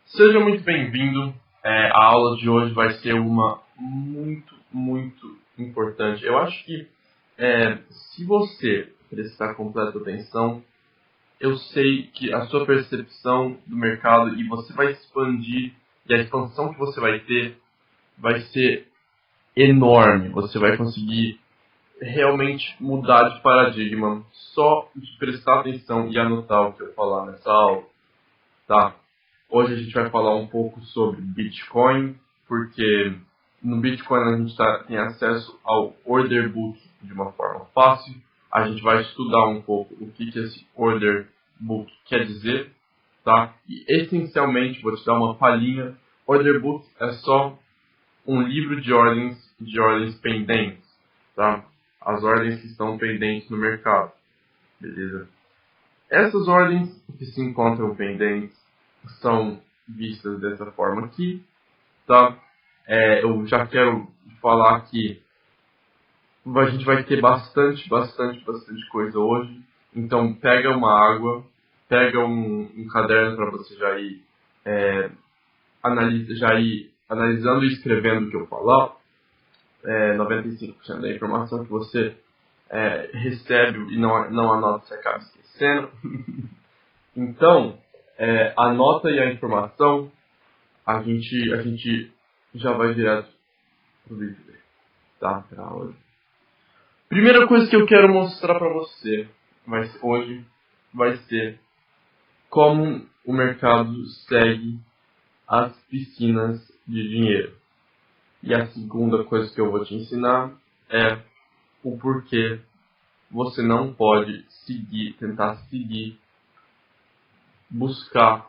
Seja muito bem-vindo. A aula de hoje vai ser uma muito importante. Eu acho que se você prestar completa atenção, eu sei que a sua percepção do mercado e você vai expandir, e a expansão que você vai ter vai ser enorme. Você vai conseguir realmente mudar de paradigma só de prestar atenção e anotar o que eu falar nessa aula, tá? Hoje a gente vai falar um pouco sobre Bitcoin, porque no Bitcoin a gente tem acesso ao order book de uma forma fácil. A gente vai estudar um pouco o que esse order book quer dizer, tá? E essencialmente, vou te dar uma palhinha, order book é só um livro de ordens pendentes, tá? As ordens que estão pendentes no mercado, beleza? Essas ordens que se encontram pendentes são vistas dessa forma aqui, tá? Eu já quero falar que a gente vai ter bastante coisa hoje. Então pega uma água, pega um caderno para você já ir analisando e escrevendo o que eu falar. 95% da informação que você recebe e não anota, você acaba esquecendo. Então, anota aí a informação, a gente já vai direto pro vídeo, tá? Pra aula. Primeira coisa que eu quero mostrar para você hoje vai ser como o mercado segue as piscinas de dinheiro. E a segunda coisa que eu vou te ensinar é o porquê você não pode tentar seguir, buscar,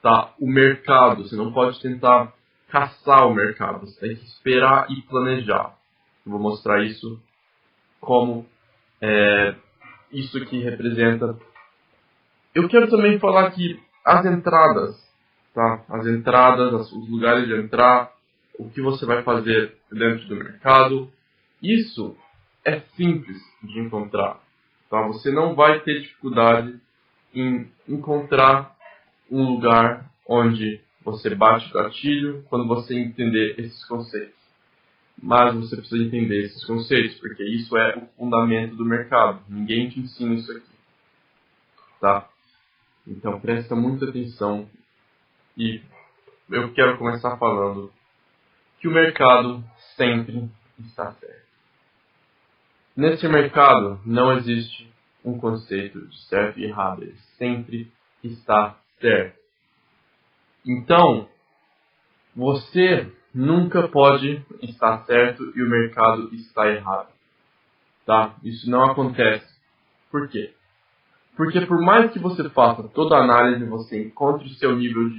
tá, o mercado. Você não pode tentar caçar o mercado. Você tem que esperar e planejar. Eu vou mostrar isso como isso aqui representa. Eu quero também falar que as entradas, tá? As entradas, os lugares de entrar, o que você vai fazer dentro do mercado, isso é simples de encontrar, tá? Você não vai ter dificuldade em encontrar um lugar onde você bate o gatilho quando você entender esses conceitos. Mas você precisa entender esses conceitos, porque isso é o fundamento do mercado. Ninguém te ensina isso aqui, tá? Então presta muita atenção e eu quero começar falando que o mercado sempre está certo. Nesse mercado não existe um conceito de certo e errado, ele sempre está certo. Então, você nunca pode estar certo e o mercado está errado, tá? Isso não acontece. Por quê? Porque por mais que você faça toda a análise, você encontre o seu nível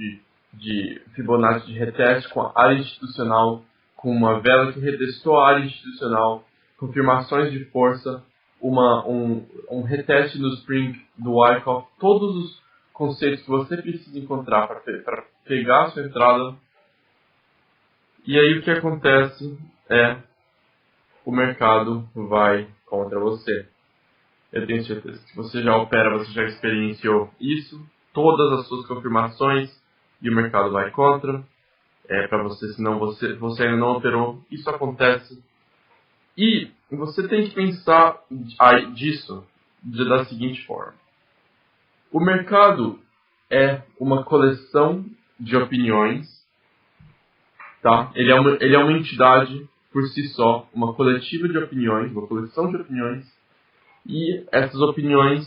de Fibonacci de reteste com a área institucional, com uma vela que retestou a área institucional, confirmações de força, um reteste no Spring do Wyckoff, todos os conceitos que você precisa encontrar para pegar a sua entrada. E aí o que acontece é o mercado vai contra você. Eu tenho certeza que você já opera, você já experienciou isso, todas as suas confirmações, e o mercado vai contra. Para você, senão você ainda não operou. Isso acontece. E você tem que pensar disso da seguinte forma. O mercado é uma coleção de opiniões, tá? Ele é uma entidade por si só, uma coletiva de opiniões, uma coleção de opiniões, e essas opiniões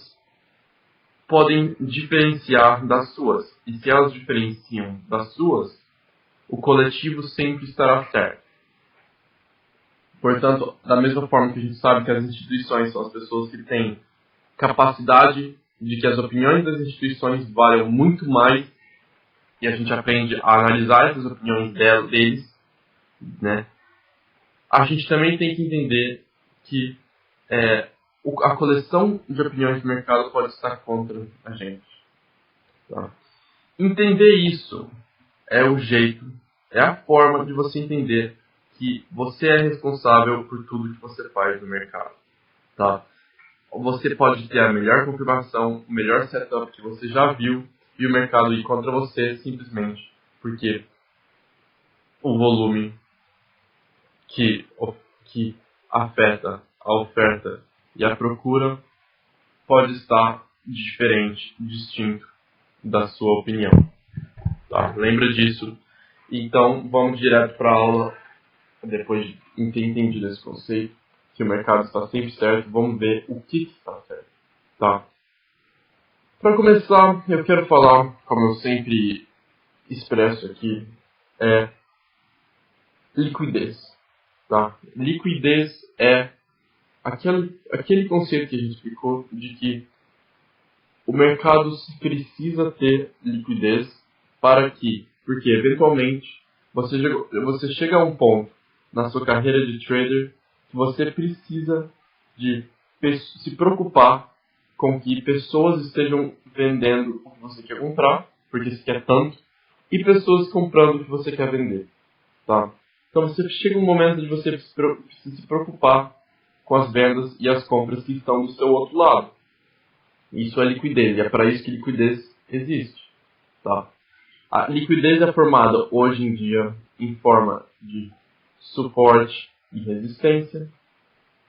podem diferenciar das suas. E se elas diferenciam das suas, o coletivo sempre estará certo. Portanto, da mesma forma que a gente sabe que as instituições são as pessoas que têm capacidade de que as opiniões das instituições valham muito mais, e a gente aprende a analisar essas opiniões deles, né? A gente também tem que entender que a coleção de opiniões do mercado pode estar contra a gente. Tá? Entender isso é o jeito, é a forma de você entender que você é responsável por tudo que você faz no mercado. Tá? Você pode ter a melhor confirmação, o melhor setup que você já viu, e o mercado ir contra você simplesmente porque o volume que afeta a oferta e a procura pode estar diferente, distinto da sua opinião. Tá? Lembra disso? Então, vamos direto para a aula. Depois de ter entendido esse conceito, que o mercado está sempre certo, vamos ver o que está certo. Tá? Para começar, eu quero falar, como eu sempre expresso aqui, liquidez. Tá? Liquidez é aquele conceito que a gente explicou de que o mercado precisa ter liquidez porque eventualmente você chega a um ponto na sua carreira de trader que você precisa de se preocupar com que pessoas estejam vendendo o que você quer comprar, porque você quer tanto, e pessoas comprando o que você quer vender. Tá? Então você chega um momento de você se preocupar com as vendas e as compras que estão do seu outro lado. Isso é liquidez, e é para isso que liquidez existe. Tá? A liquidez é formada hoje em dia em forma de suporte e resistência,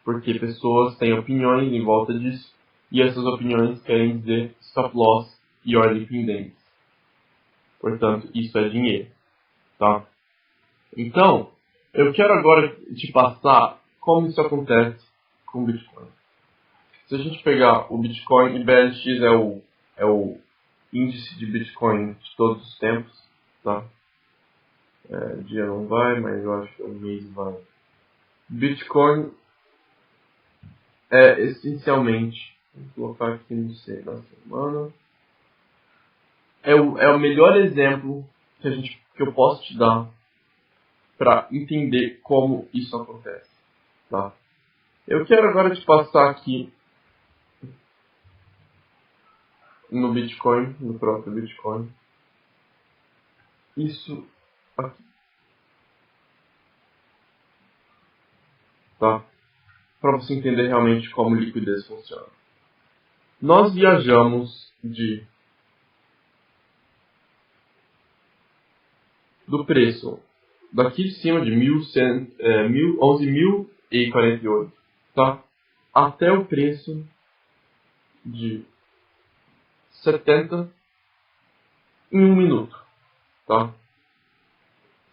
porque pessoas têm opiniões em volta disso, e essas opiniões querem dizer stop loss e ordem pendente. Portanto, isso é dinheiro. Tá? Então, eu quero agora te passar como isso acontece com o Bitcoin. Se a gente pegar o Bitcoin, e BLX é o índice de Bitcoin de todos os tempos, tá? Dia não vai, mas eu acho que o mês vai. Bitcoin é essencialmente, vou colocar aqui no na semana, é o melhor exemplo que eu posso te dar para entender como isso acontece, tá? Eu quero agora te passar aqui no Bitcoin, no próprio Bitcoin, isso aqui, tá? Para você entender realmente como liquidez funciona. Nós viajamos do preço daqui de cima de 11.048, tá? Até o preço de 70 em um minuto, tá?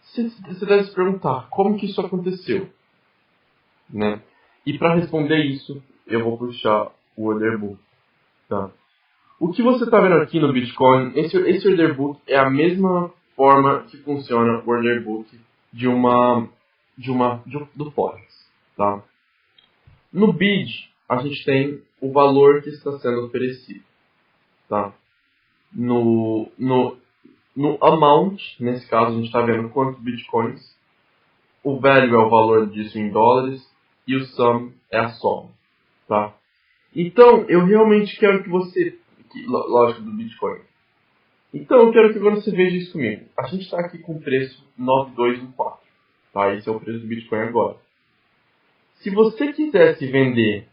Você deve se perguntar como que isso aconteceu, né? E para responder isso, eu vou puxar o order book, tá? O que você está vendo aqui no Bitcoin, esse order book é a mesma forma que funciona o order book do Forex, tá? No BID, a gente tem o valor que está sendo oferecido, tá? No amount, nesse caso a gente está vendo quantos bitcoins, o value é o valor disso em dólares e o sum é a soma, tá? Então, eu realmente quero que você, lógico, do Bitcoin. Então, eu quero que agora você veja isso comigo. A gente está aqui com o preço 9214, tá? Esse é o preço do Bitcoin agora. Se você quisesse vender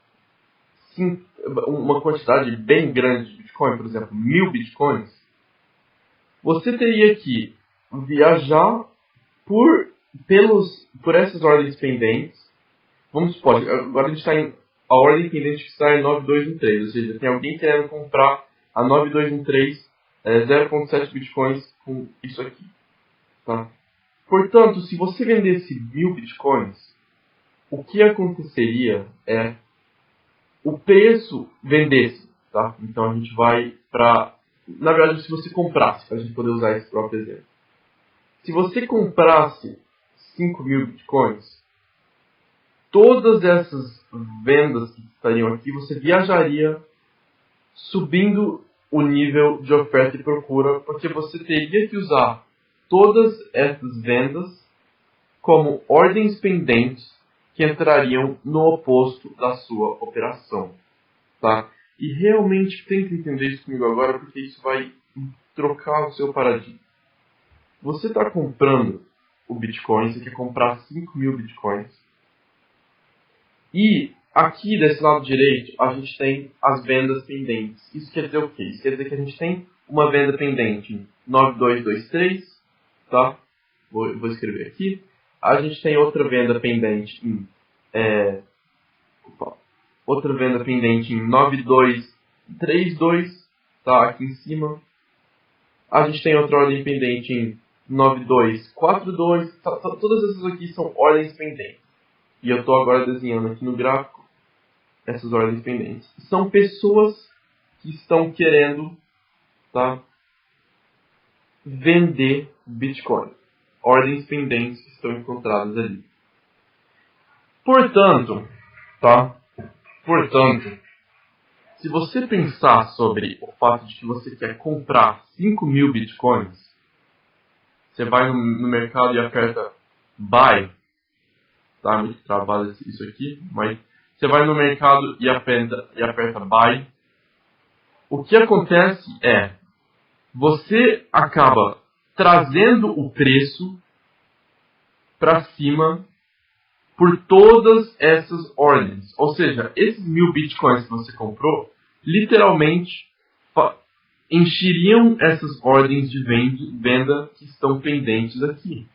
uma quantidade bem grande de Bitcoin, por exemplo, 1000 Bitcoins, você teria que viajar por essas ordens pendentes. Vamos supor, agora a gente está em a ordem pendente que está em 9213, ou seja, tem alguém querendo comprar a 9213 0.7 Bitcoins com isso aqui. Tá? Portanto, se você vendesse 1000 Bitcoins, o que aconteceria é o preço vendesse, tá? Então a gente vai para... Na verdade, se você comprasse, para a gente poder usar esse próprio exemplo. Se você comprasse 5.000 Bitcoins, todas essas vendas que estariam aqui, você viajaria subindo o nível de oferta e procura, porque você teria que usar todas essas vendas como ordens pendentes que entrariam no oposto da sua operação, tá? E realmente tenta entender isso comigo agora, porque isso vai trocar o seu paradigma. Você está comprando o Bitcoin, você quer comprar 5.000 Bitcoins, e aqui desse lado direito a gente tem as vendas pendentes. Isso quer dizer o quê? Isso quer dizer que a gente tem uma venda pendente em 9223, tá? Vou escrever aqui. A gente tem outra venda pendente em outra venda pendente em 9232, tá? Aqui em cima. A gente tem outra ordem pendente em 9242. Todas essas aqui são ordens pendentes. E eu estou agora desenhando aqui no gráfico essas ordens pendentes. São pessoas que estão querendo, tá, vender Bitcoin. Ordens pendentes que estão encontradas ali. Portanto, se você pensar sobre o fato de que você quer comprar 5.000 Bitcoins, você vai no mercado e aperta Buy. Tá muito travado isso aqui, mas você vai no mercado e aperta Buy. O que acontece é, você acaba trazendo o preço para cima por todas essas ordens. Ou seja, esses 1.000 Bitcoins que você comprou, literalmente encheriam essas ordens de venda que estão pendentes aqui.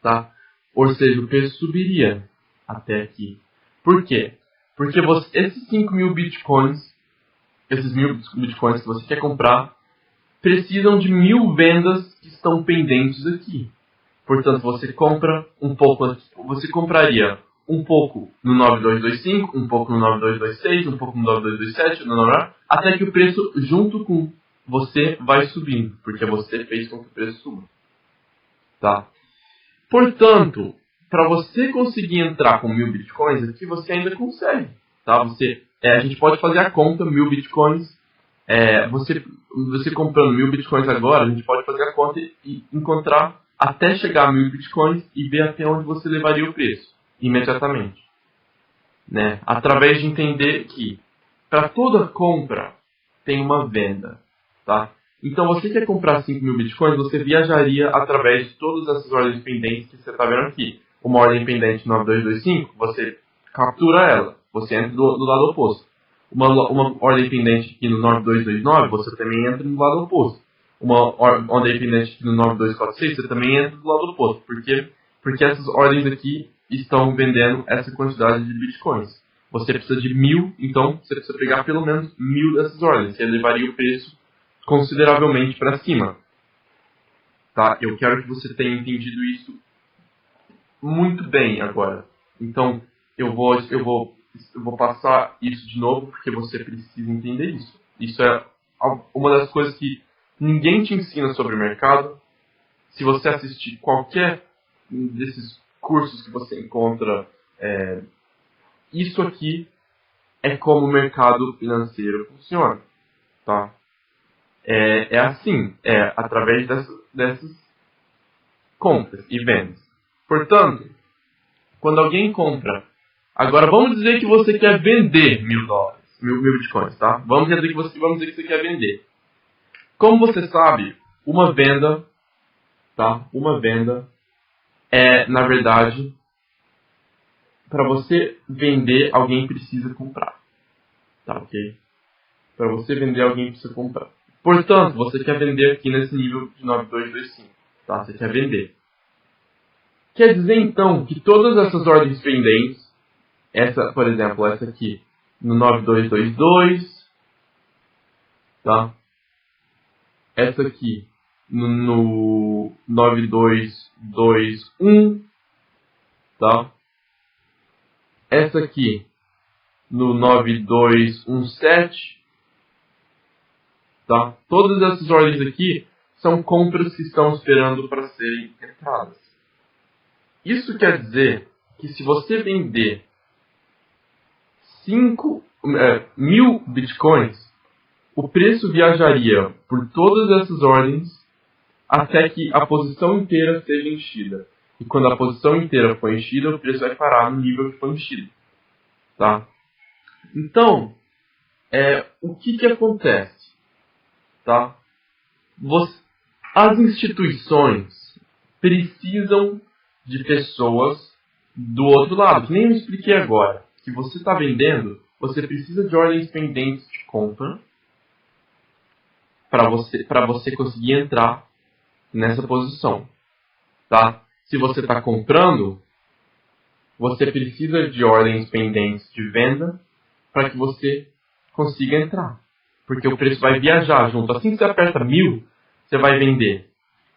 Tá? Ou seja, o preço subiria até aqui. Por quê? Porque esses 5.000 Bitcoins, esses 1.000 Bitcoins que você quer comprar, precisam de 1.000 vendas que estão pendentes aqui. Portanto, você compra um pouco, você compraria um pouco no 9225, um pouco no 9226, um pouco no 9227, até que o preço junto com você vai subindo, porque você fez com que o preço suba. Tá? Portanto, para você conseguir entrar com 1.000 Bitcoins aqui, você ainda consegue. Tá? A gente pode fazer a conta, 1.000 Bitcoins. Você comprando 1.000 Bitcoins agora, a gente pode fazer a conta e encontrar até chegar a 1.000 Bitcoins e ver até onde você levaria o preço, imediatamente. Né? Através de entender que para toda compra tem uma venda. Tá? Então você quer comprar 5.000 Bitcoins, você viajaria através de todas essas ordens pendentes que você está vendo aqui. Uma ordem pendente 9225, você captura ela, você entra do lado oposto. Uma ordem pendente aqui no 9229, você também entra do lado oposto. Uma ordem pendente aqui no 9246, você também entra do lado oposto. Por quê? Porque essas ordens aqui estão vendendo essa quantidade de Bitcoins. Você precisa de 1.000, então você precisa pegar pelo menos 1.000 dessas ordens. Você levaria o preço consideravelmente para cima. Tá? Eu quero que você tenha entendido isso muito bem agora. Então, eu vou passar isso de novo porque você precisa entender isso. Isso é uma das coisas que ninguém te ensina sobre o mercado. Se você assistir qualquer desses cursos que você encontra, isso aqui é como o mercado financeiro funciona. Tá? É assim, através dessas compras e vendas. Portanto, quando alguém compra, agora vamos dizer que você quer vender $1.000, 1.000 Bitcoins, tá? Vamos dizer que você quer vender. Como você sabe, uma venda, tá? Uma venda na verdade, para você vender, alguém precisa comprar. Tá, ok? Para você vender, alguém precisa comprar. Portanto, você quer vender aqui nesse nível de 9225. Tá? Você quer vender. Quer dizer, então, que todas essas ordens pendentes, por exemplo, essa aqui, no 9222, tá? Essa aqui, no 9221, tá? Essa aqui, no 9217, tá? Todas essas ordens aqui são compras que estão esperando para serem entradas. Isso quer dizer que se você vender 1.000 Bitcoins, o preço viajaria por todas essas ordens até que a posição inteira seja enchida. E quando a posição inteira for enchida, o preço vai parar no nível que foi enchido. Tá? Então, o que acontece? Tá? As instituições precisam de pessoas do outro lado. Que nem eu expliquei agora. Que você está vendendo, você precisa de ordens pendentes de compra para você conseguir entrar nessa posição, tá? Se você está comprando, você precisa de ordens pendentes de venda para que você consiga entrar, porque o preço vai viajar junto. Assim que você aperta 1000, você vai vender.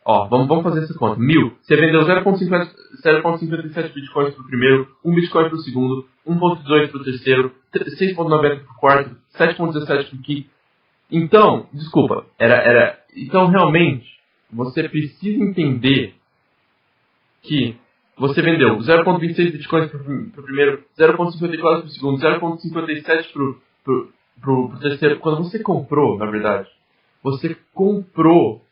Ó, vamos fazer essa conta. 1000, você vendeu 0,57 bitcoins para o primeiro, 1 bitcoin para o segundo, 1,18 para o terceiro, 6,90 para o quarto, 7,17 para o quinto. Então, desculpa, então realmente, você precisa entender que você vendeu 0,26 bitcoins para o primeiro, 0,54 para o segundo, 0,57 para o terceiro. Quando você comprou, na verdade, você comprou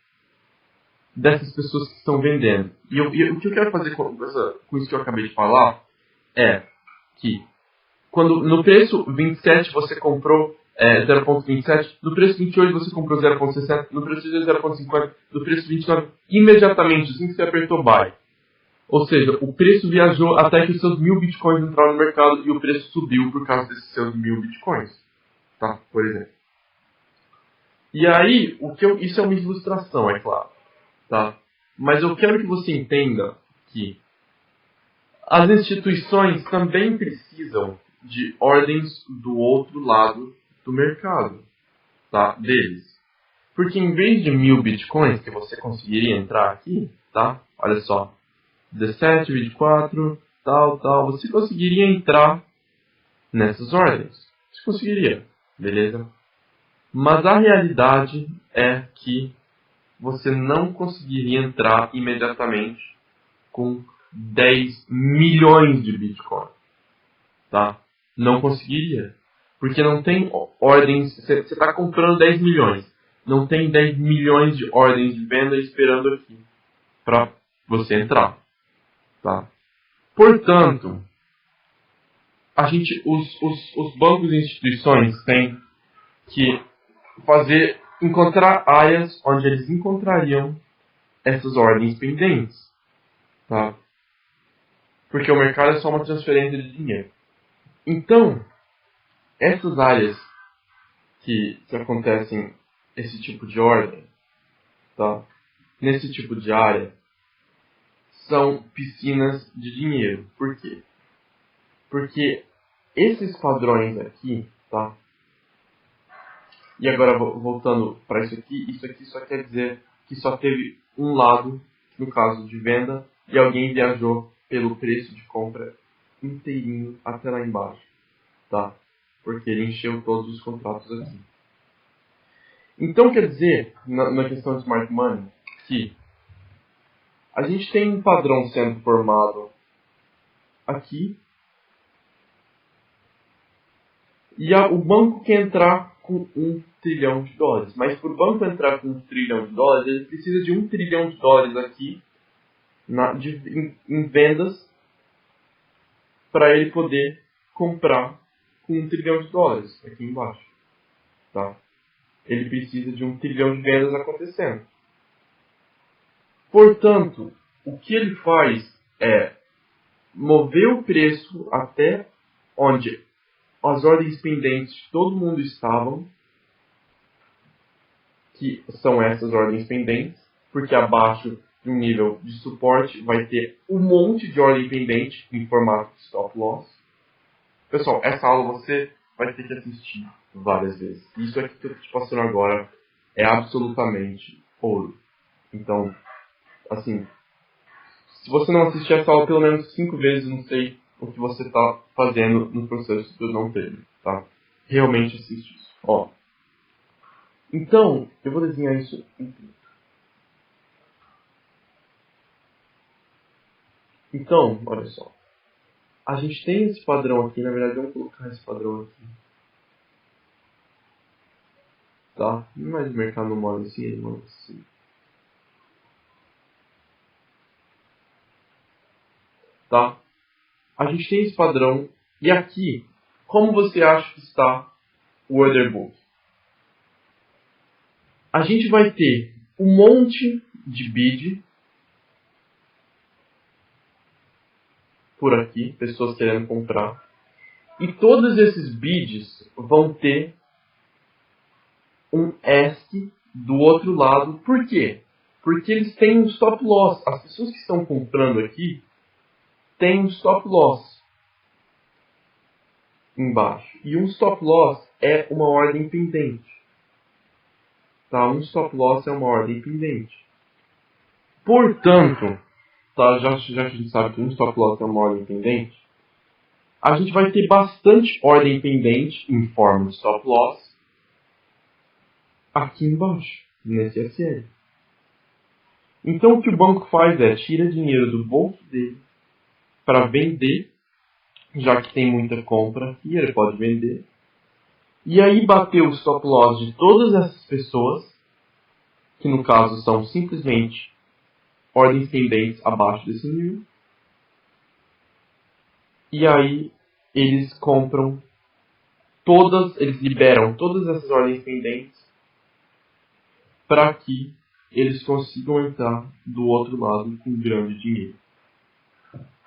dessas pessoas que estão vendendo. E o que eu quero fazer com isso que eu acabei de falar é que quando no preço 27 você comprou 0,27, no preço 28 você comprou 0,60, no preço 0,50, no preço 29, imediatamente, assim que você apertou buy. Ou seja, o preço viajou até que os seus 1000 bitcoins entraram no mercado e o preço subiu por causa desses seus 1000 bitcoins. Tá? Por exemplo. E aí, isso é uma ilustração, é claro. Tá? Mas eu quero que você entenda que as instituições também precisam de ordens do outro lado do mercado, tá? Deles. Porque em vez de 1000 bitcoins que você conseguiria entrar aqui, tá? Olha só, 17, 24, tal, você conseguiria entrar nessas ordens. Você conseguiria, beleza? Mas a realidade é que você não conseguiria entrar imediatamente com 10 milhões de Bitcoin, tá? Não conseguiria. Porque não tem ordens, você está comprando 10 milhões, não tem 10 milhões de ordens de venda esperando aqui para você entrar, tá? Portanto, os bancos e instituições têm que encontrar áreas onde eles encontrariam essas ordens pendentes, tá? Porque o mercado é só uma transferência de dinheiro. Então, essas áreas que acontecem esse tipo de ordem, tá? Nesse tipo de área, são piscinas de dinheiro. Por quê? Porque esses padrões aqui, tá? E agora voltando para isso aqui só quer dizer que só teve um lado, no caso de venda, e alguém viajou pelo preço de compra inteirinho até lá embaixo, tá? Porque ele encheu todos os contratos aqui. Então quer dizer, na questão de Smart Money, que a gente tem um padrão sendo formado aqui, e o banco quer entrar com $1 trilhão. Mas para o banco entrar com $1 trilhão, ele precisa de $1 trilhão aqui em vendas para ele poder comprar com $1 trilhão aqui embaixo. Tá? Ele precisa de $1 trilhão de vendas acontecendo. Portanto, o que ele faz é mover o preço até onde as ordens pendentes de todo mundo estavam, que são essas ordens pendentes, porque abaixo de um nível de suporte vai ter um monte de ordem pendente em formato de stop loss. Pessoal, essa aula você vai ter que assistir várias vezes. Isso aqui que eu estou te passando agora é absolutamente ouro. Então, assim, se você não assistir essa aula pelo menos 5 vezes, não sei o que você está fazendo no processo de não ter, tá? Realmente assiste isso. Ó. Então, eu vou desenhar isso em tudo. Então, olha só. A gente tem esse padrão aqui, na verdade, vamos colocar esse padrão aqui. Tá? Mas o mercado não mora assim, ele mora assim. Tá? A gente tem esse padrão. E aqui, como você acha que está o order book? A gente vai ter um monte de bid por aqui, pessoas querendo comprar. E todos esses bids vão ter um ask do outro lado. Por quê? Porque eles têm um stop loss. As pessoas que estão comprando aqui têm um stop loss embaixo. E um stop loss é uma ordem pendente. Tá? Um stop loss é uma ordem pendente. Portanto, tá? Já que a gente sabe que um stop loss é uma ordem pendente, a gente vai ter bastante ordem pendente em forma de stop loss aqui embaixo, nesse SL. Então o que o banco faz é tira dinheiro do bolso dele para vender, já que tem muita compra aqui, ele pode vender. E aí bateu o stop loss de todas essas pessoas, que no caso são simplesmente ordens pendentes abaixo desse nível. E aí eles compram eles liberam todas essas ordens pendentes para que eles consigam entrar do outro lado com grande dinheiro.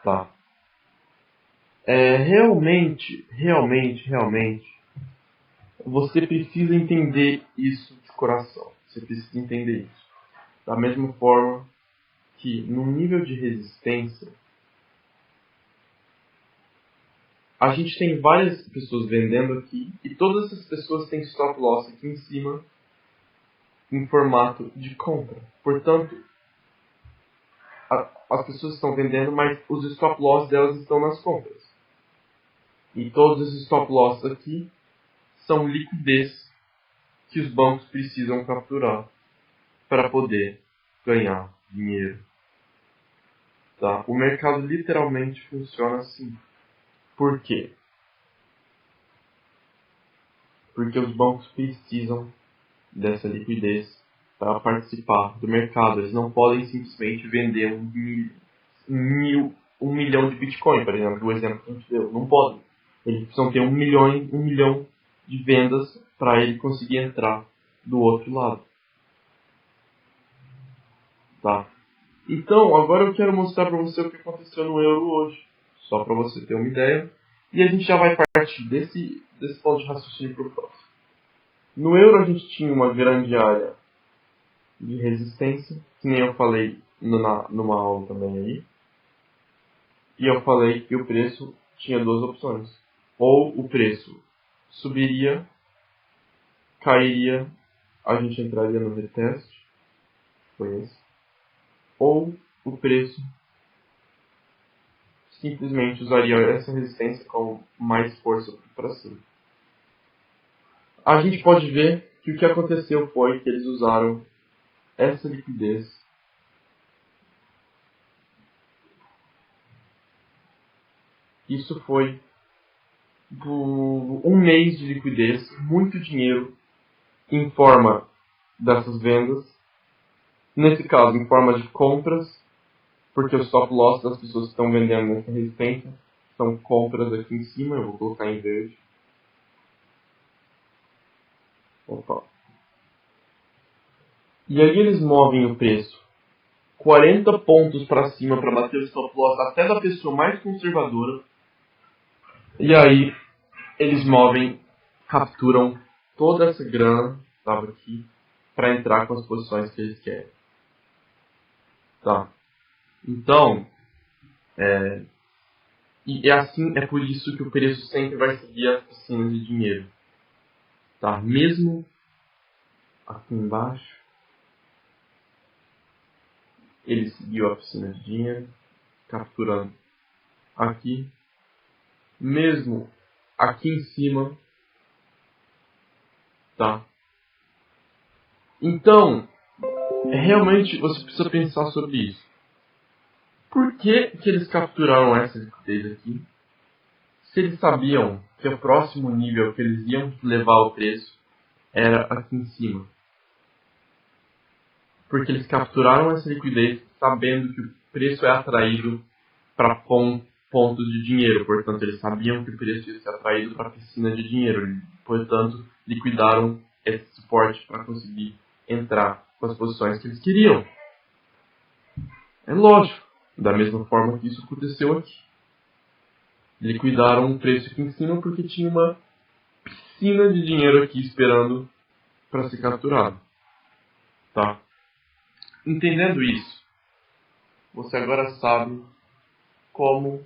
Tá? Realmente, você precisa entender isso de coração. Você precisa entender isso. Da mesma forma que no nível de resistência, a gente tem várias pessoas vendendo aqui e todas essas pessoas têm stop loss aqui em cima em formato de compra. Portanto, as pessoas estão vendendo, mas os stop loss delas estão nas compras. E todos esses stop loss aqui são liquidez que os bancos precisam capturar para poder ganhar dinheiro. Tá? O mercado literalmente funciona assim. Por quê? Porque os bancos precisam dessa liquidez para participar do mercado. Eles não podem simplesmente vender um milhão de Bitcoin, por exemplo, o exemplo que a gente deu. Não podem. Eles precisam ter um milhão de vendas para ele conseguir entrar do outro lado. Tá? Então, agora eu quero mostrar para você o que aconteceu no euro hoje. Só para você ter uma ideia. E a gente já vai partir desse ponto de raciocínio para o próximo. No euro a gente tinha uma grande área de resistência, que nem eu falei numa aula também aí. E eu falei que o preço tinha duas opções. Ou o preço subiria, cairia, a gente entraria no retest, foi esse. Ou o preço simplesmente usaria essa resistência com mais força para cima. A gente pode ver que o que aconteceu foi que eles usaram essa liquidez Isso foi um mês de liquidez, muito dinheiro em forma dessas vendas. Nesse caso, em forma de compras, porque o stop loss das pessoas que estão vendendo nessa resistência são compras aqui em cima. Eu vou colocar em verde. Opa. E aí eles movem o preço 40 pontos para cima para bater o stop loss até da pessoa mais conservadora. E aí eles capturam toda essa grana que estava aqui para entrar com as posições que eles querem. Tá? Então, é por isso que o preço sempre vai seguir as piscinas de dinheiro. Tá? Mesmo aqui embaixo, ele seguiu a piscina de dinheiro, capturando aqui. Mesmo aqui em cima, tá? Então, realmente você precisa pensar sobre isso. Por que eles capturaram essa liquidez aqui? Se eles sabiam que o próximo nível que eles iam levar o preço era aqui em cima. Porque eles capturaram essa liquidez sabendo que o preço é atraído para pontos de dinheiro. Portanto, eles sabiam que o preço ia ser atraído para a piscina de dinheiro. Portanto, liquidaram esse suporte para conseguir entrar com as posições que eles queriam. É lógico. Da mesma forma que isso aconteceu aqui. Liquidaram o preço aqui em cima porque tinha uma piscina de dinheiro aqui esperando para ser capturado. Tá? Entendendo isso, você agora sabe como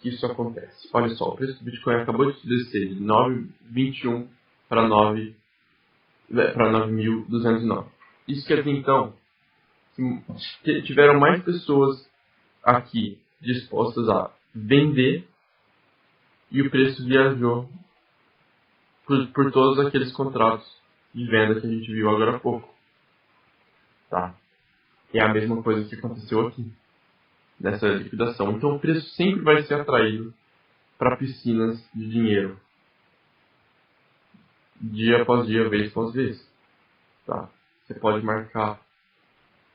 que isso acontece. Olha só, o preço do Bitcoin acabou de descer de 9.21 para 9.209. Isso quer dizer, então, que tiveram mais pessoas aqui dispostas a vender e o preço viajou por todos aqueles contratos de venda que a gente viu agora há pouco. Tá? É a mesma coisa que aconteceu aqui, nessa liquidação. Então o preço sempre vai ser atraído para piscinas de dinheiro, dia após dia, vez após vez. Tá? Você pode marcar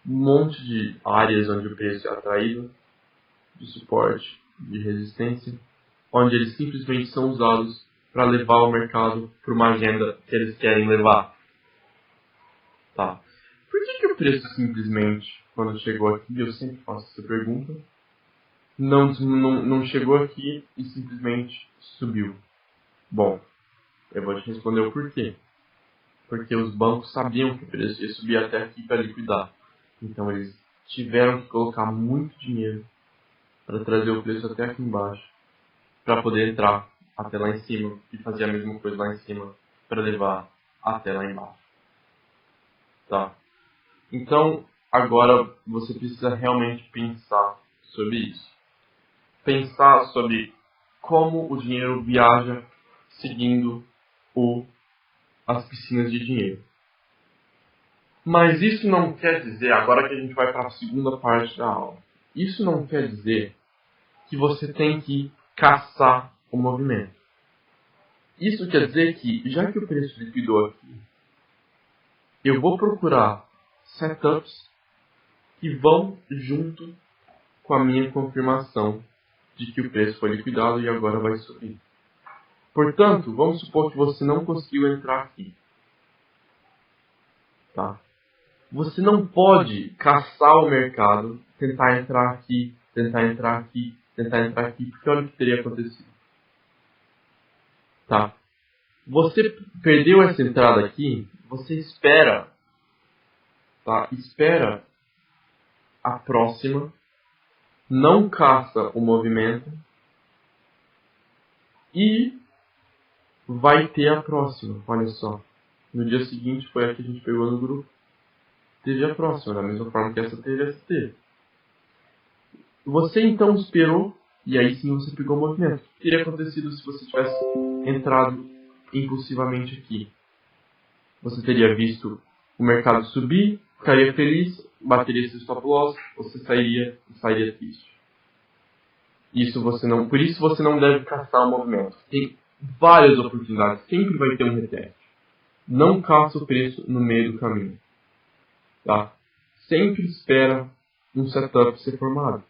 um monte de áreas onde o preço é atraído, de suporte, de resistência, onde eles simplesmente são usados para levar o mercado para uma agenda que eles querem levar. Tá? Por que o preço simplesmente, quando chegou aqui, eu sempre faço essa pergunta, não chegou aqui e simplesmente subiu? Bom, eu vou te responder o porquê. Porque os bancos sabiam que o preço ia subir até aqui para liquidar. Então eles tiveram que colocar muito dinheiro para trazer o preço até aqui embaixo, para poder entrar até lá em cima e fazer a mesma coisa lá em cima para levar até lá embaixo. Tá? Então, agora você precisa realmente pensar sobre isso. Pensar sobre como o dinheiro viaja seguindo as piscinas de dinheiro. Mas isso não quer dizer, agora que a gente vai para a segunda parte da aula, isso não quer dizer que você tem que caçar o movimento. Isso quer dizer que, já que o preço liquidou aqui, eu vou procurar setups que vão junto com a minha confirmação de que o preço foi liquidado e agora vai subir. Portanto, vamos supor que você não conseguiu entrar aqui. Tá? Você não pode caçar o mercado, tentar entrar aqui, porque olha o que teria acontecido. Tá? Você perdeu essa entrada aqui, você espera. Tá? Espera a próxima, não caça o movimento e vai ter a próxima. Olha só. No dia seguinte foi a que a gente pegou no grupo. Teve a próxima, da mesma forma que essa teve. Você então esperou, e aí sim você pegou o movimento. O que teria acontecido se você tivesse entrado impulsivamente aqui? Você teria visto o mercado subir, ficaria feliz, bateria seu stop loss, você sairia triste. Por isso você não deve caçar o movimento. Tem várias oportunidades, sempre vai ter um reteste. Não caça o preço no meio do caminho. Tá? Sempre espera um setup ser formado.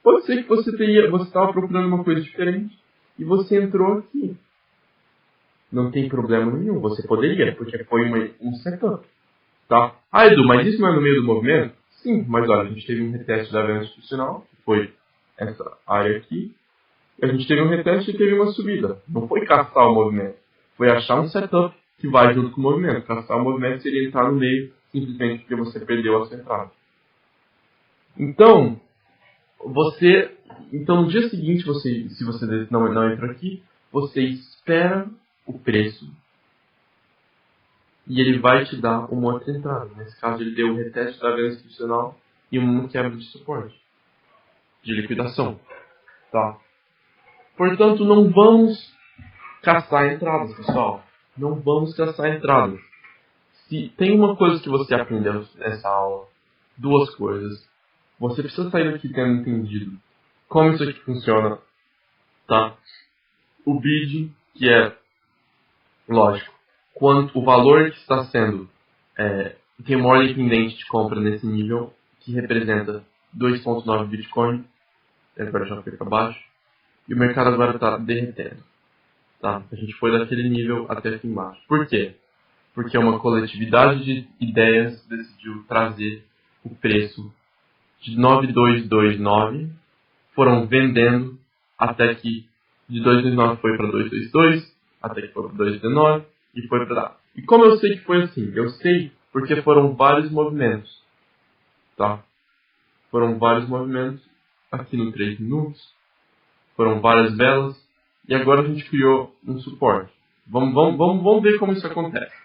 Pode ser que você estava procurando uma coisa diferente e você entrou aqui. Não tem problema nenhum, você poderia, porque foi um setup. Tá? Ah, Edu, mas isso não é no meio do movimento? Sim, mas olha, a gente teve um reteste da venda institucional, que foi essa área aqui. A gente teve um reteste e teve uma subida. Não foi caçar o movimento, foi achar um setup que vai junto com o movimento. Caçar o movimento seria entrar no meio, simplesmente porque você perdeu a sua entrada. Então, no dia seguinte, se você não entra aqui, você espera o preço e ele vai te dar uma outra entrada. Nesse caso, ele deu um reteste da venda institucional e uma quebra de suporte, de liquidação. Tá? Portanto, não vamos caçar entradas, pessoal. Não vamos caçar entradas. Se tem uma coisa que você aprendeu nessa aula, duas coisas. Você precisa sair daqui tendo entendido como isso aqui funciona. Tá? O bid, que é, lógico, quanto o valor que está sendo, tem uma ordem pendente de compra nesse nível, que representa 2.9 Bitcoin, agora já foi para baixo, e o mercado agora está derretendo. Tá? A gente foi daquele nível até aqui embaixo. Por quê? Porque uma coletividade de ideias decidiu trazer o preço de 9.229, foram vendendo até que de 2.29 foi para 2.22, até que foi para 2.19 e foi para E como eu sei que foi assim? Eu sei porque foram vários movimentos, tá? Foram vários movimentos aqui no 3 minutos, foram várias velas, e agora a gente criou um suporte. Vamos ver como isso acontece.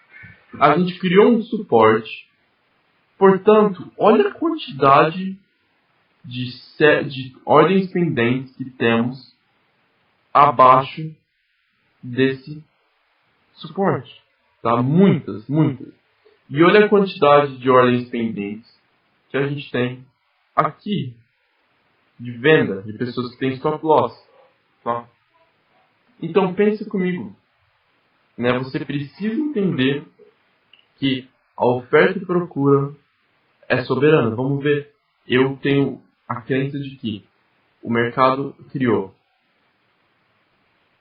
A gente criou um suporte, portanto, olha a quantidade de ordens pendentes que temos abaixo desse suporte. Tá? Muitas. E olha a quantidade de ordens pendentes que a gente tem aqui, de venda, de pessoas que têm stop loss. Tá? Então pense comigo. Né? Você precisa entender que a oferta e procura é soberana. Vamos ver. Eu tenho a crença de que o mercado criou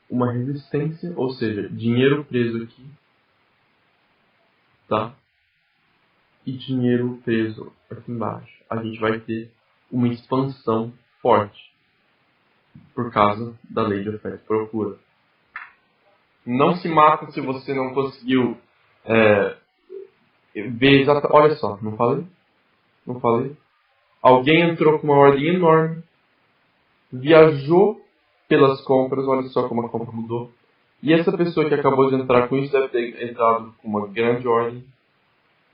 uma resistência, ou seja, dinheiro preso aqui, tá? E dinheiro preso aqui embaixo. A gente vai ter uma expansão forte por causa da lei de oferta e procura. Não se mata se você não conseguiu ver exatamente. Olha só, não falei? Alguém entrou com uma ordem enorme, viajou pelas compras, olha só como a compra mudou. E essa pessoa que acabou de entrar com isso deve ter entrado com uma grande ordem.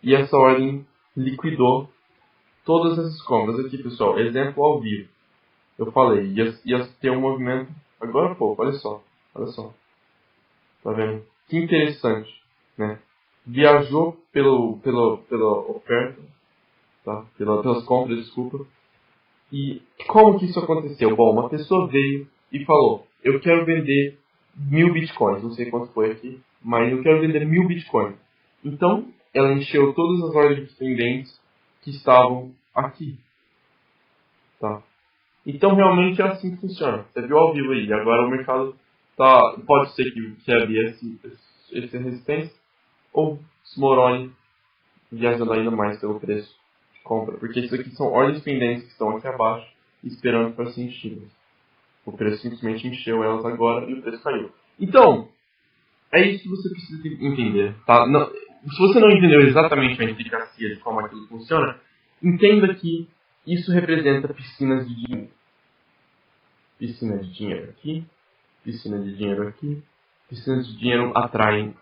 E essa ordem liquidou todas essas compras. Aqui, pessoal, exemplo ao vivo. Eu falei, ia ter um movimento agora há pouco, olha só. Tá vendo? Que interessante, né? Viajou pela oferta, tá? Pelas compras, desculpa. E como que isso aconteceu? Bom, uma pessoa veio e falou, eu quero vender 1000 bitcoins, não sei quanto foi aqui, mas eu quero vender 1000 bitcoins. Então, ela encheu todas as ordens pendentes que estavam aqui. Tá? Então, realmente é assim que funciona. Você viu ao vivo aí. Agora o mercado pode ser que havia essa resistência ou desmorone, viajando ainda mais pelo preço de compra. Porque isso aqui são ordens pendentes que estão aqui abaixo, esperando para ser enchidas. O preço simplesmente encheu elas agora e o preço caiu. Então, é isso que você precisa entender. Tá? Não, se você não entendeu exatamente a eficácia de como aquilo funciona, entenda que isso representa piscinas de dinheiro. Piscina de dinheiro aqui, piscina de dinheiro aqui. Piscinas de dinheiro atraem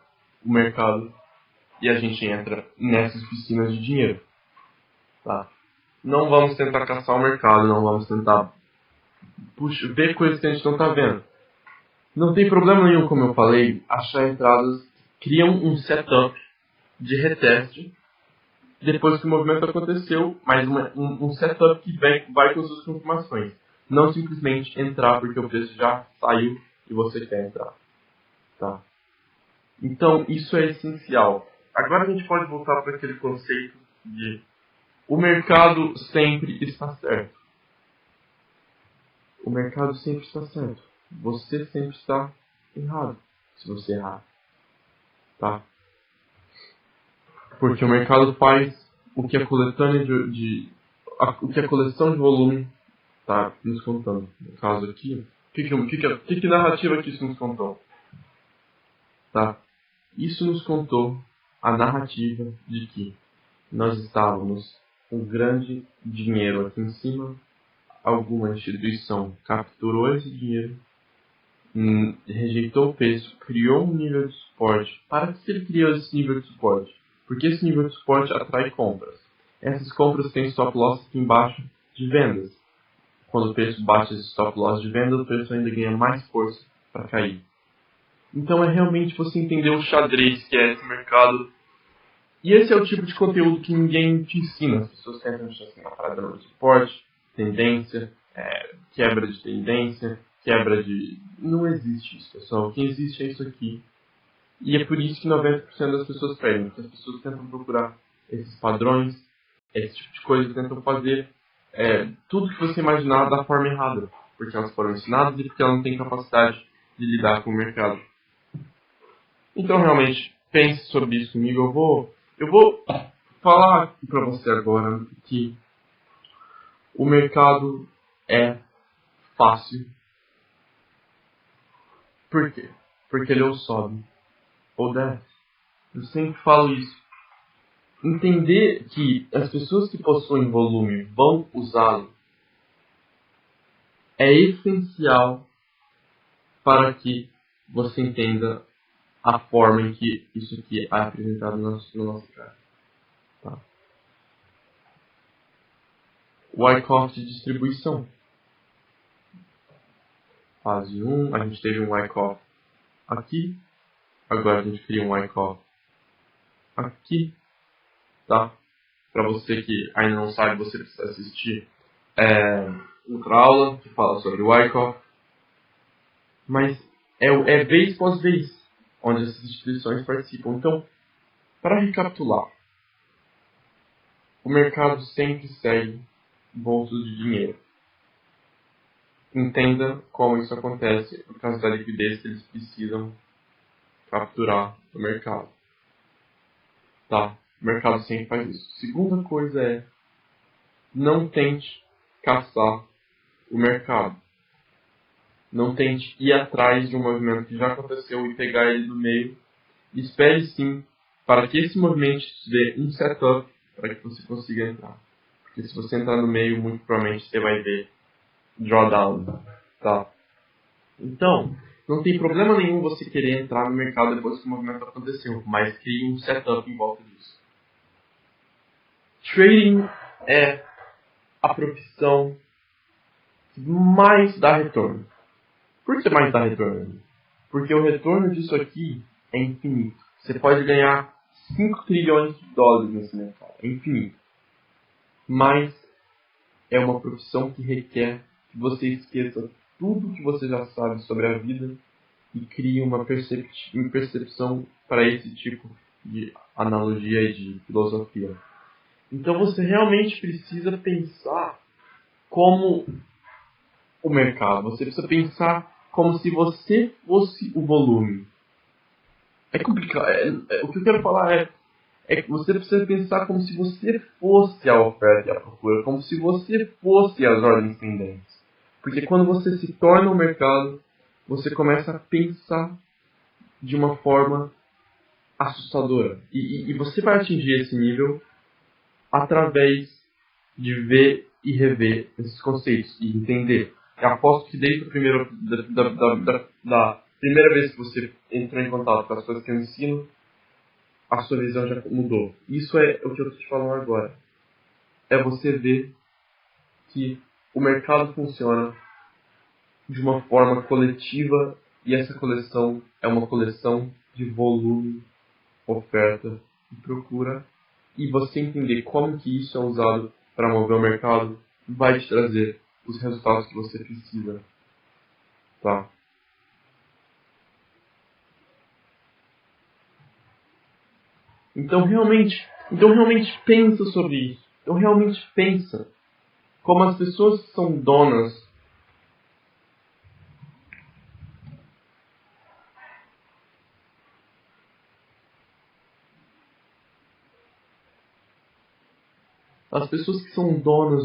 o mercado e a gente entra nessas piscinas de dinheiro. Tá? Não vamos tentar caçar o mercado, não vamos tentar ver coisas que a gente não está vendo. Não tem problema nenhum, como eu falei, achar entradas que criam um setup de reteste depois que o movimento aconteceu, mas um setup que vai com suas confirmações. Não simplesmente entrar porque o preço já saiu e você quer entrar. Tá? Então, isso é essencial. Agora a gente pode voltar para aquele conceito de o mercado sempre está certo. O mercado sempre está certo. Você sempre está errado se você errar. Tá? Porque o mercado faz o que a coletânea o que a coleção de volume está nos contando. No caso aqui, que narrativa que isso nos contou? Tá? Isso nos contou a narrativa de que nós estávamos com grande dinheiro aqui em cima, alguma instituição capturou esse dinheiro, rejeitou o preço, criou um nível de suporte. Para que ele criou esse nível de suporte? Porque esse nível de suporte atrai compras. Essas compras têm stop loss aqui embaixo de vendas. Quando o preço bate esse stop loss de venda, o preço ainda ganha mais força para cair. Então é realmente você entender o xadrez que é esse mercado. E esse é o tipo de conteúdo que ninguém te ensina. As pessoas tentam te ensinar para de suporte, tendência, quebra de tendência, quebra de... Não existe isso, pessoal. O que existe é isso aqui. E é por isso que 90% das pessoas perdem. Porque as pessoas tentam procurar esses padrões, esse tipo de coisa, tentam fazer tudo que você imaginar da forma errada. Porque elas foram ensinadas e porque elas não têm capacidade de lidar com o mercado. Então, realmente, pense sobre isso comigo. Eu vou falar para você agora que o mercado é fácil. Por quê? Porque ele ou sobe ou desce. Eu sempre falo isso. Entender que as pessoas que possuem volume vão usá-lo é essencial para que você entenda a forma em que isso aqui é apresentado no nosso caso. Tá? Wyckoff de distribuição. Fase 1, a gente teve um Wyckoff aqui. Agora a gente cria um Wyckoff aqui. Tá? Para você que ainda não sabe, você precisa assistir outra aula que fala sobre Wyckoff. Mas é vez após vez onde essas instituições participam. Então, para recapitular, o mercado sempre segue bolsos de dinheiro. Entenda como isso acontece por causa da liquidez que eles precisam capturar no mercado. Tá? O mercado sempre faz isso. Segunda coisa é, não tente caçar o mercado. Não tente ir atrás de um movimento que já aconteceu e pegar ele no meio. Espere sim para que esse movimento te dê um setup para que você consiga entrar. Porque se você entrar no meio, muito provavelmente você vai ver drawdown. Tá? Então, não tem problema nenhum você querer entrar no mercado depois que o movimento aconteceu, mas crie um setup em volta disso. Trading é a profissão que mais dá retorno. Por que mais dá retorno? Porque o retorno disso aqui é infinito. Você pode ganhar 5 trilhões de dólares nesse mercado. É infinito. Mas é uma profissão que requer que você esqueça tudo que você já sabe sobre a vida e crie uma percepção para esse tipo de analogia e de filosofia. Então você realmente precisa pensar como o mercado. Você precisa pensar como se você fosse o volume. É complicado. O que eu quero falar é que você precisa pensar como se você fosse a oferta e a procura, como se você fosse as ordens pendentes. Porque quando você se torna o mercado, você começa a pensar de uma forma assustadora. E você vai atingir esse nível através de ver e rever esses conceitos e entender. Eu aposto que desde a primeira vez que você entrou em contato com as coisas que eu ensino, a sua visão já mudou. Isso é o que eu estou te falando agora. É você ver que o mercado funciona de uma forma coletiva e essa coleção é uma coleção de volume, oferta e procura. E você entender como que isso é usado para mover o mercado vai te trazer os resultados que você precisa. Tá? Então realmente pensa sobre isso. Então realmente pensa como as pessoas que são donas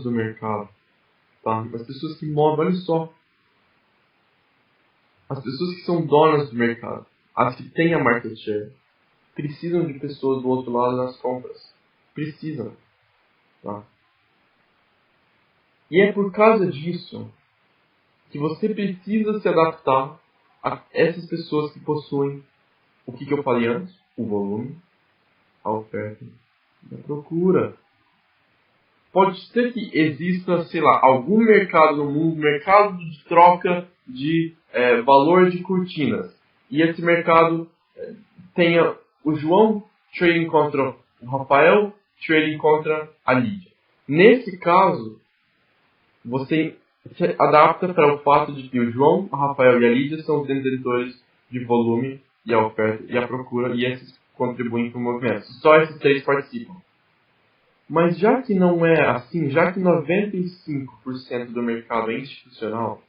do mercado, tá? As pessoas que movem, olha só, as pessoas que são donas do mercado, as que têm a market share, precisam de pessoas do outro lado nas compras. Precisam, tá? E é por causa disso que você precisa se adaptar a essas pessoas que possuem o que eu falei antes, o volume, a oferta e a procura. Pode ser que exista, sei lá, algum mercado no mundo, mercado de troca de valor de cortinas. E esse mercado tenha o João trading contra o Rafael, trading contra a Lídia. Nesse caso, você se adapta para o fato de que o João, o Rafael e a Lídia são os detentores de volume e a oferta e a procura, e esses contribuem para o movimento. Só esses 3 participam. Mas já que não é assim, já que 95% do mercado é institucional,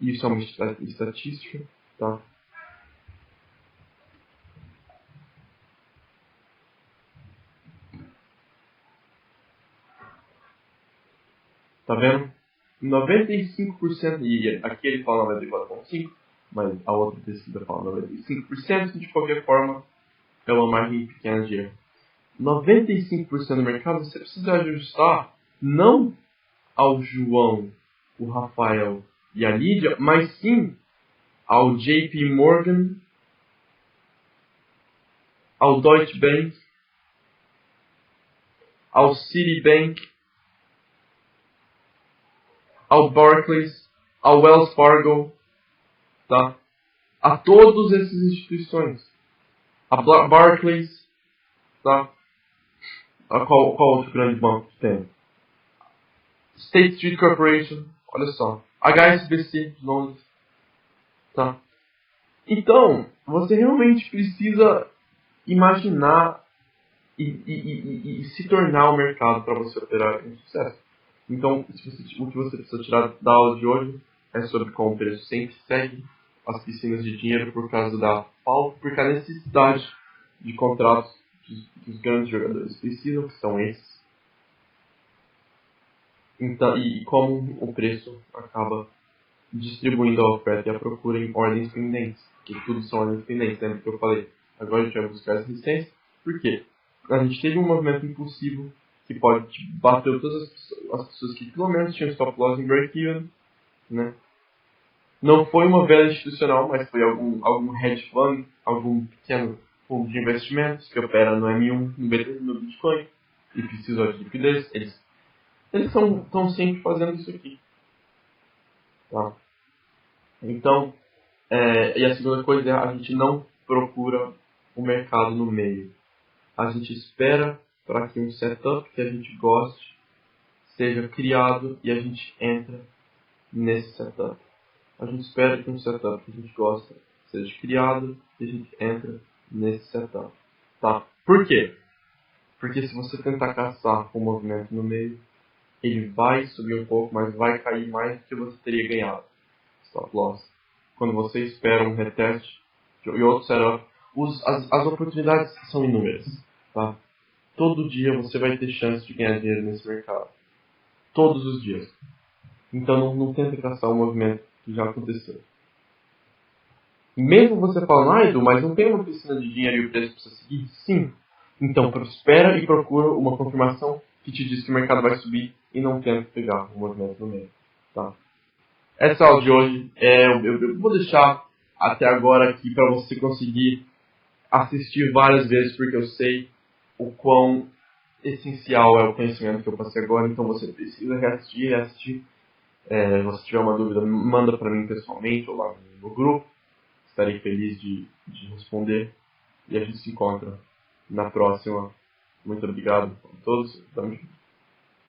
e isso é uma estatística, tá? Tá vendo? 95%, e aqui ele fala 94,5%, mas a outra pesquisa fala 95%, de qualquer forma, é uma margem pequena de erro. 95% do mercado você precisa ajustar não ao João, o Rafael e a Lídia, mas sim ao JP Morgan, ao Deutsche Bank, ao Citibank, ao Barclays, ao Wells Fargo, tá? A todas essas instituições. A Barclays, tá? Qual outro grande banco que tem? State Street Corporation, olha só. HSBC de Londres, tá? Então, você realmente precisa imaginar e se tornar o mercado para você operar com sucesso. Então, o que você precisa tirar da aula de hoje é sobre como o preço sempre segue as piscinas de dinheiro por causa da falta, porque a necessidade de contratos que os grandes jogadores precisam, que são esses. Então, e como o preço acaba distribuindo a oferta e a procura em ordens pendentes. Que tudo são ordens pendentes, lembra que eu falei? Agora a gente vai buscar essa resistência. Por quê? A gente teve um movimento impulsivo que pode bater todas as pessoas que pelo menos tinham stop loss em break-even, né? Não foi uma vela institucional, mas foi algum hedge fund, algum pequeno fundo de investimentos que opera no M1, no Bitcoin e precisa de liquidez. Eles estão sempre fazendo isso aqui. Tá? Então, e a segunda coisa é a gente não procura o mercado no meio. A gente espera para que um setup que a gente goste seja criado e a gente entra nesse setup. A gente espera que um setup que a gente gosta seja criado e a gente entra nesse setup. Tá? Por quê? Porque se você tentar caçar o movimento no meio, ele vai subir um pouco, mas vai cair mais do que você teria ganhado. Stop loss. Quando você espera um retest e outro setup, as oportunidades são inúmeras. Tá? Todo dia você vai ter chance de ganhar dinheiro nesse mercado. Todos os dias. Então não tenta caçar um movimento que já aconteceu. Mesmo você falando, Edu, mas não tem uma piscina de dinheiro e o preço precisa seguir? Sim. Então espera e procura uma confirmação que te diz que o mercado vai subir e não tenta pegar o movimento no meio. Tá? Essa aula de hoje, eu vou deixar até agora aqui para você conseguir assistir várias vezes, porque eu sei o quão essencial é o conhecimento que eu passei agora, então você precisa reassistir. Se você tiver uma dúvida, manda para mim pessoalmente ou lá no grupo. Estarei feliz de responder. E a gente se encontra na próxima. Muito obrigado a todos. Tamo junto.